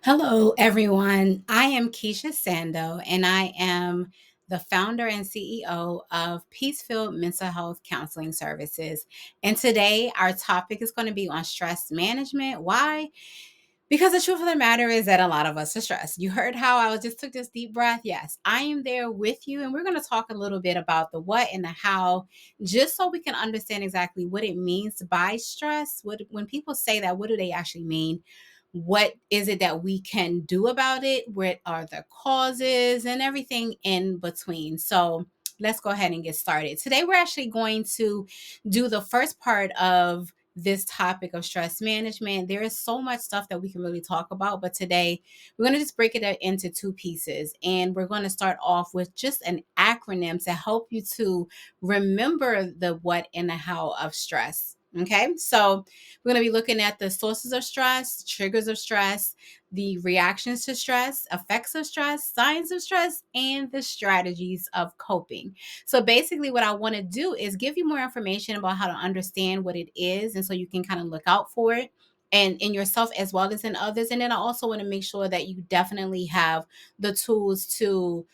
Hello, everyone. I am Keisha Sando, and I am the founder and CEO of Peacefield Mental Health Counseling Services. And today, our topic is going to be on stress management. Why? Because the truth of the matter is that a lot of us are stressed. You heard how I just took this deep breath. Yes, I am there with you, and we're going to talk a little bit about the what and the how, just so we can understand exactly what it means by stress. When people say that, what do they actually mean? What is it that we can do about it? What are the causes and everything in between? So let's go ahead and get started. Today, we're actually going to do the first part of this topic of stress management. There is so much stuff that we can really talk about, but today we're going to just break it into two pieces. And we're going to start off with just an acronym to help you to remember the what and the how of stress. Okay, so we're going to be looking at the sources of stress, triggers of stress, the reactions to stress, effects of stress, signs of stress, and the strategies of coping. So basically, what I want to do is give you more information about how to understand what it is, and so you can kind of look out for it and in yourself as well as in others. And then I also want to make sure that you definitely have the tools to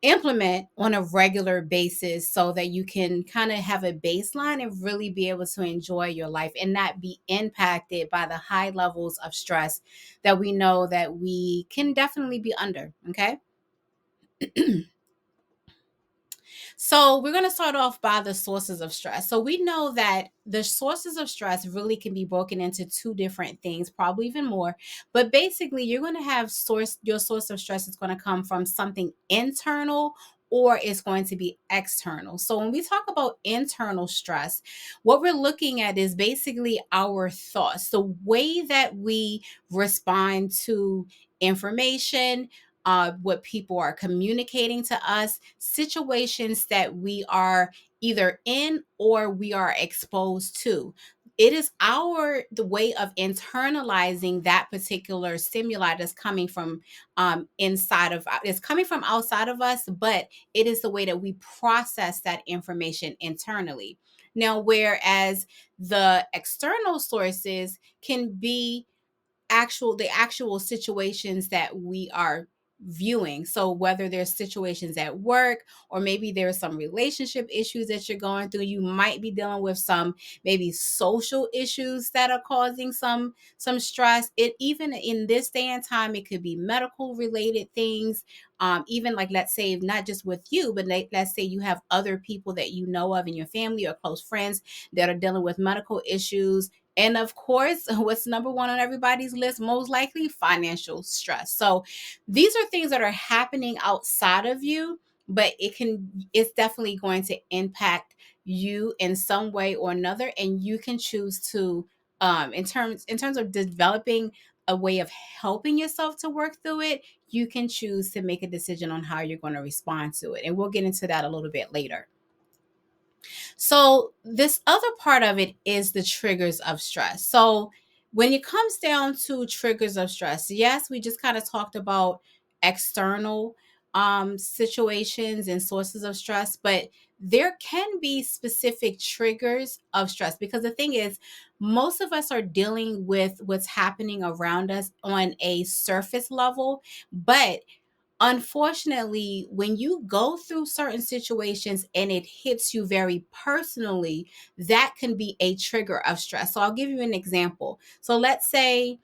implement on a regular basis so that you can kind of have a baseline and really be able to enjoy your life and not be impacted by the high levels of stress that we know that we can definitely be under. Okay. So we're going to start off by the sources of stress. So we know that the sources of stress really can be broken into two different things, probably even more. But basically, you're going to have your source of stress is going to come from something internal or it's going to be external. So when we talk about internal stress, what we're looking at is basically our thoughts, the way that we respond to information, what people are communicating to us, situations that we are either in or we are exposed to. It is the way of internalizing that particular stimuli that's coming from inside of it's coming from outside of us, but it is the way that we process that information internally. Now, whereas the external sources can be the actual situations that we are viewing. So whether there's situations at work or maybe there's some relationship issues that you're going through, you might be dealing with some maybe social issues that are causing some stress. It even in this day and time, it could be medical related things. Even like, let's say not just with you, but let's say you have other people that you know of in your family or close friends that are dealing with medical issues, and of course, what's number one on everybody's list? Most likely financial stress. So these are things that are happening outside of you, but it's definitely going to impact you in some way or another. And you can choose to, in terms of developing a way of helping yourself to work through it, you can choose to make a decision on how you're going to respond to it. And we'll get into that a little bit later. So, this other part of it is the triggers of stress. So, when it comes down to triggers of stress, yes, we just kind of talked about external situations and sources of stress, but there can be specific triggers of stress because the thing is, most of us are dealing with what's happening around us on a surface level, but unfortunately, when you go through certain situations and it hits you very personally, that can be a trigger of stress. So I'll give you an example. So let's say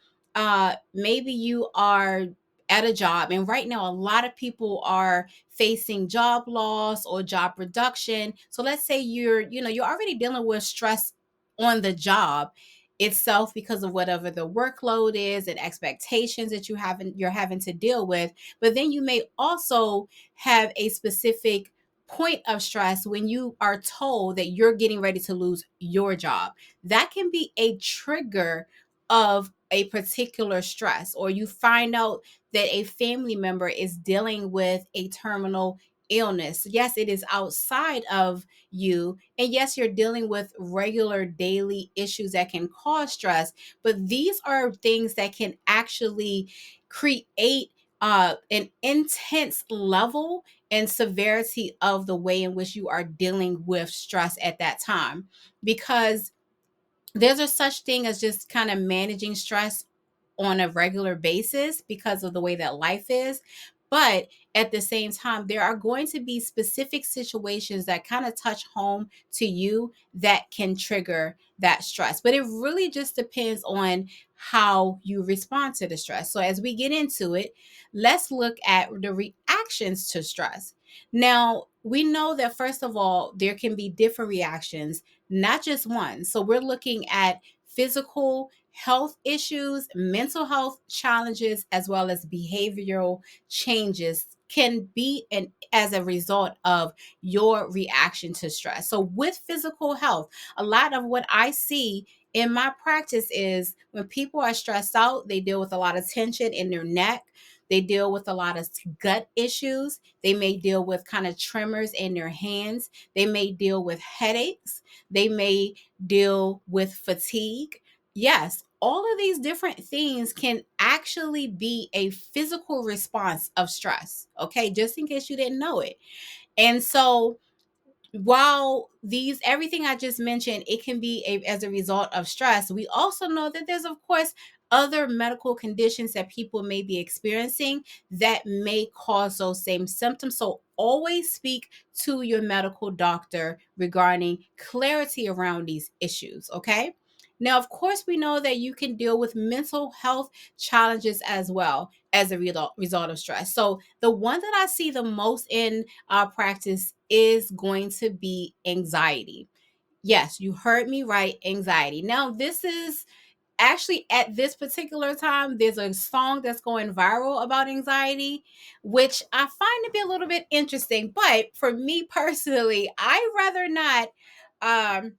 maybe you are at a job, and right now a lot of people are facing job loss or job reduction. So let's say you're already dealing with stress on the job itself because of whatever the workload is and expectations that you're having to deal with, but then you may also have a specific point of stress when you are told that you're getting ready to lose your job. That can be a trigger of a particular stress, or you find out that a family member is dealing with a terminal illness. Yes, it is outside of you. And yes, you're dealing with regular daily issues that can cause stress, but these are things that can actually create an intense level and severity of the way in which you are dealing with stress at that time, because there's a such thing as just kind of managing stress on a regular basis because of the way that life is. But at the same time, there are going to be specific situations that kind of touch home to you that can trigger that stress. But it really just depends on how you respond to the stress. So as we get into it, let's look at the reactions to stress. Now, we know that first of all, there can be different reactions, not just one. So we're looking at physical health issues, mental health challenges, as well as behavioral changes can be as a result of your reaction to stress. So with physical health, a lot of what I see in my practice is when people are stressed out, they deal with a lot of tension in their neck. They deal with a lot of gut issues. They may deal with kind of tremors in their hands. They may deal with headaches. They may deal with fatigue. Yes, all of these different things can actually be a physical response of stress. Okay, just in case you didn't know it. And so while these everything I just mentioned, it can be as a result of stress, we also know that there's of course other medical conditions that people may be experiencing that may cause those same symptoms. So always speak to your medical doctor regarding clarity around these issues. Okay, now of course we know that you can deal with mental health challenges as well as a result of stress. So the one that I see the most in our practice is going to be anxiety. Yes, you heard me right, anxiety. Now, this is actually at this particular time, there's a song that's going viral about anxiety, which I find to be a little bit interesting. But for me personally, I rather not um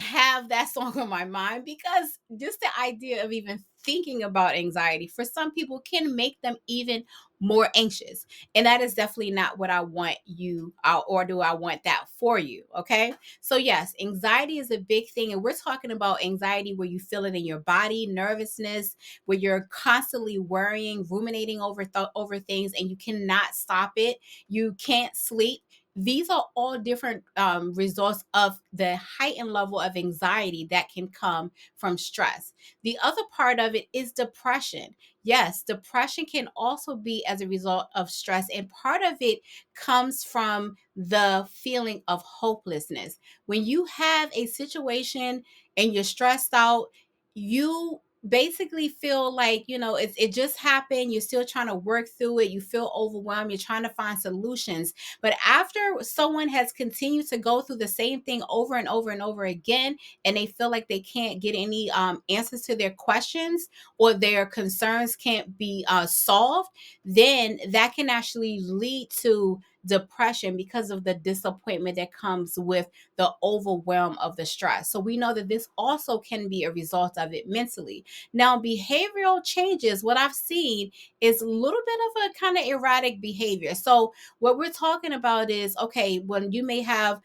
have that song on my mind because just the idea of even thinking about anxiety for some people can make them even more anxious. And that is definitely not what I want you, or do I want that for you. Okay. So, yes, anxiety is a big thing. And we're talking about anxiety where you feel it in your body, nervousness, where you're constantly worrying, ruminating over things, and you cannot stop it. You can't sleep. These are all different results of the heightened level of anxiety that can come from stress. The other part of it is depression. Yes, depression can also be as a result of stress, and part of it comes from the feeling of hopelessness. When you have a situation and you're stressed out, you basically feel like it just happened. You're still trying to work through it. You feel overwhelmed. You're trying to find solutions, but after someone has continued to go through the same thing over and over and over again, and they feel like they can't get any answers to their questions, or their concerns can't be solved, then that can actually lead to depression because of the disappointment that comes with the overwhelm of the stress. So we know that this also can be a result of it mentally. Now, behavioral changes, what I've seen is a little bit of a kind of erratic behavior. So what we're talking about is, okay, when you may have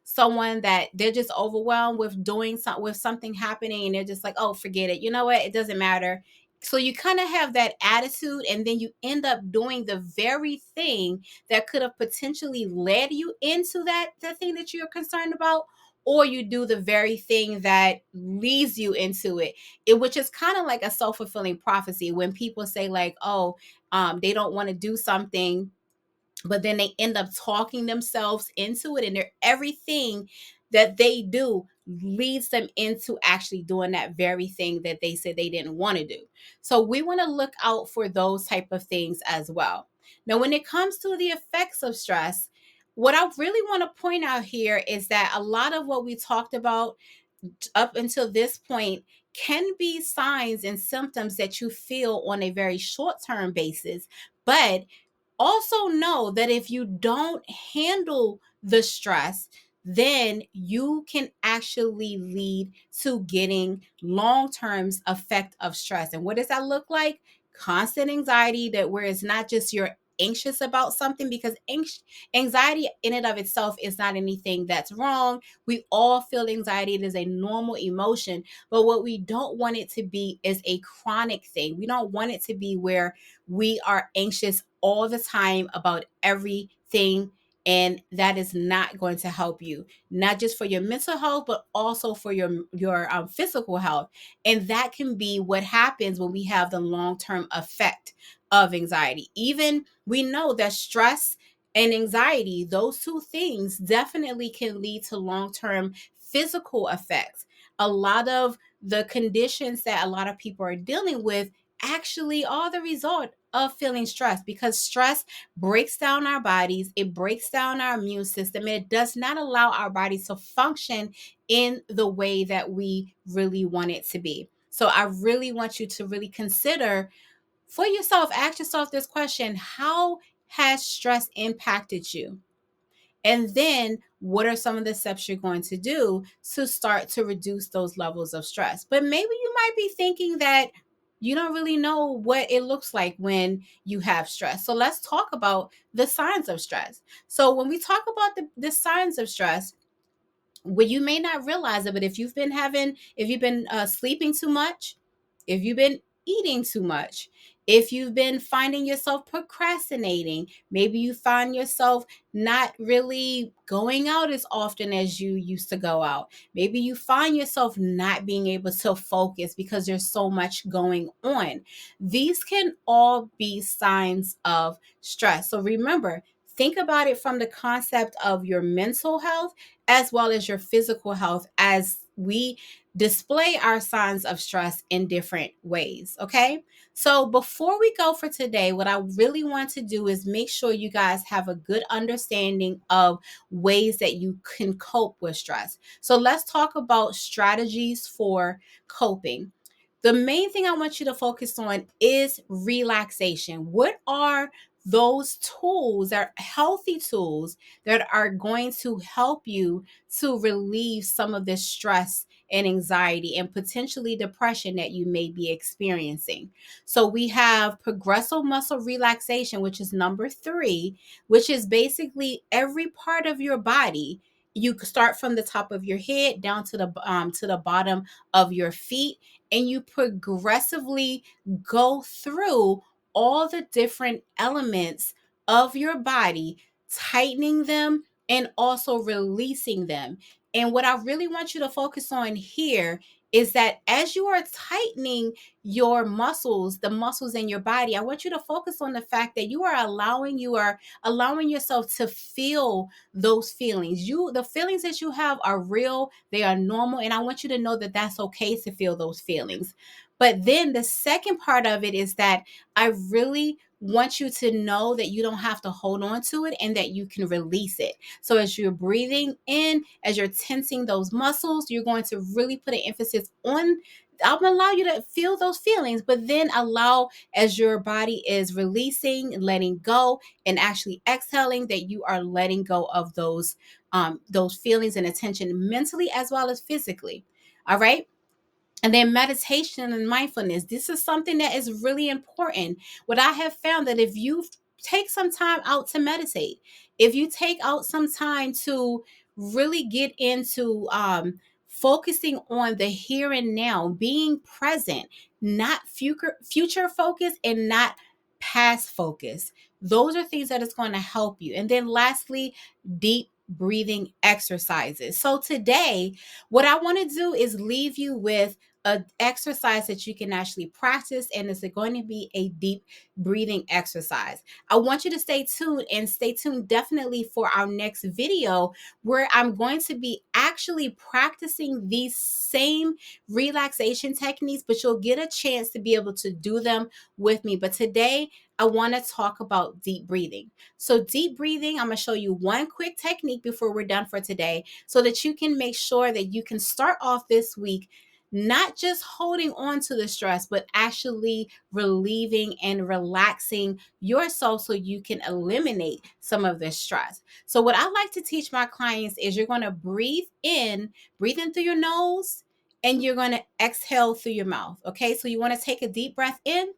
someone that they're just overwhelmed with with something happening, and they're just like, oh, forget it. You know what? It doesn't matter. So you kind of have that attitude, and then you end up doing the very thing that could have potentially led you into that thing that you're concerned about, or you do the very thing that leads you into it, which is kind of like a self-fulfilling prophecy when people say like, oh, they don't want to do something, but then they end up talking themselves into it, and everything that they do leads them into actually doing that very thing that they said they didn't want to do. So we want to look out for those type of things as well. Now, when it comes to the effects of stress, what I really want to point out here is that a lot of what we talked about up until this point can be signs and symptoms that you feel on a very short term basis, but also know that if you don't handle the stress, then you can actually lead to getting long-term effect of stress. And what does that look like? Constant anxiety, that where it's not just you're anxious about something, because anxiety in and of itself is not anything that's wrong. We all feel anxiety. It is a normal emotion, but what we don't want it to be is a chronic thing. We don't want it to be where we are anxious all the time about everything And that is not going to help you, not just for your mental health, but also for your physical health. And that can be what happens when we have the long-term effect of anxiety. Even we know that stress and anxiety, those two things definitely can lead to long-term physical effects. A lot of the conditions that a lot of people are dealing with actually are the result of feeling stressed, because stress breaks down our bodies, it breaks down our immune system, and it does not allow our bodies to function in the way that we really want it to be. So I really want you to really consider for yourself, ask yourself this question: how has stress impacted you? And then what are some of the steps you're going to do to start to reduce those levels of stress? But maybe you might be thinking that you don't really know what it looks like when you have stress. So let's talk about the signs of stress. So when we talk about the signs of stress, well, you may not realize it, but if you've been sleeping too much, if you've been eating too much, if you've been finding yourself procrastinating, maybe you find yourself not really going out as often as you used to go out. Maybe you find yourself not being able to focus because there's so much going on. These can all be signs of stress. So remember, think about it from the concept of your mental health as well as your physical health, as we display our signs of stress in different ways. Okay. So before we go for today, what I really want to do is make sure you guys have a good understanding of ways that you can cope with stress. So let's talk about strategies for coping. The main thing I want you to focus on is relaxation. What are those tools, that are healthy tools, that are going to help you to relieve some of this stress and anxiety and potentially depression that you may be experiencing? So we have progressive muscle relaxation, which is number 3, which is basically every part of your body. You start from the top of your head down to the bottom of your feet, and you progressively go through all the different elements of your body, tightening them and also releasing them. And what I really want you to focus on here is that as you are tightening your muscles, the muscles in your body, I want you to focus on the fact that you are allowing yourself to feel those feelings. The feelings that you have are real, they are normal, and I want you to know that that's okay to feel those feelings. But then the second part of it is that I really want you to know that you don't have to hold on to it and that you can release it. So as you're breathing in, as you're tensing those muscles, you're going to really put an emphasis on, I'm gonna allow you to feel those feelings, but then allow, as your body is releasing, letting go, and actually exhaling, that you are letting go of those feelings and attention mentally as well as physically. All right. And then meditation and mindfulness. This is something that is really important. What I have found, that if you take some time out to meditate, if you take out some time to really get into focusing on the here and now, being present, not future focus and not past focus. Those are things that is going to help you. And then lastly, deep breathing exercises. So today, what I want to do is leave you with a exercise that you can actually practice, and it's going to be a deep breathing exercise. I want you to stay tuned, and stay tuned definitely for our next video, where I'm going to be actually practicing these same relaxation techniques, but you'll get a chance to be able to do them with me. But today I want to talk about deep breathing. So deep breathing, I'm going to show you one quick technique before we're done for today, so that you can make sure that you can start off this week not just holding on to the stress, but actually relieving and relaxing yourself so you can eliminate some of the stress. So, what I like to teach my clients is you're going to breathe in through your nose, and you're going to exhale through your mouth. Okay, so you want to take a deep breath in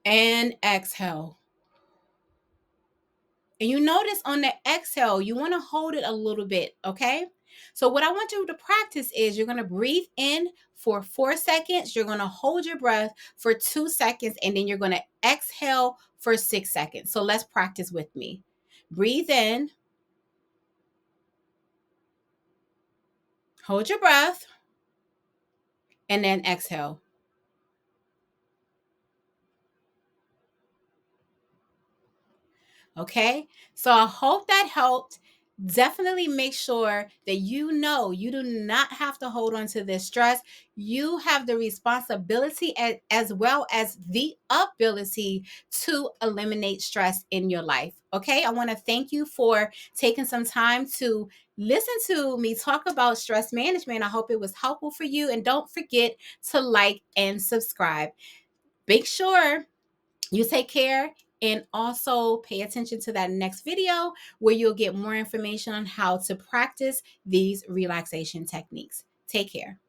and exhale. And you notice on the exhale, you want to hold it a little bit, okay? So what I want you to practice is you're going to breathe in for 4 seconds, you're going to hold your breath for 2 seconds, and then you're going to exhale for 6 seconds. So let's practice with me. Breathe in, hold your breath, and then exhale. Okay, so I hope that helped. Definitely make sure that you know you do not have to hold on to this stress. You have the responsibility as well as the ability to eliminate stress in your life. Okay, I want to thank you for taking some time to listen to me talk about stress management. I hope it was helpful for you. And don't forget to like and subscribe. Make sure you take care, and also pay attention to that next video where you'll get more information on how to practice these relaxation techniques. Take care.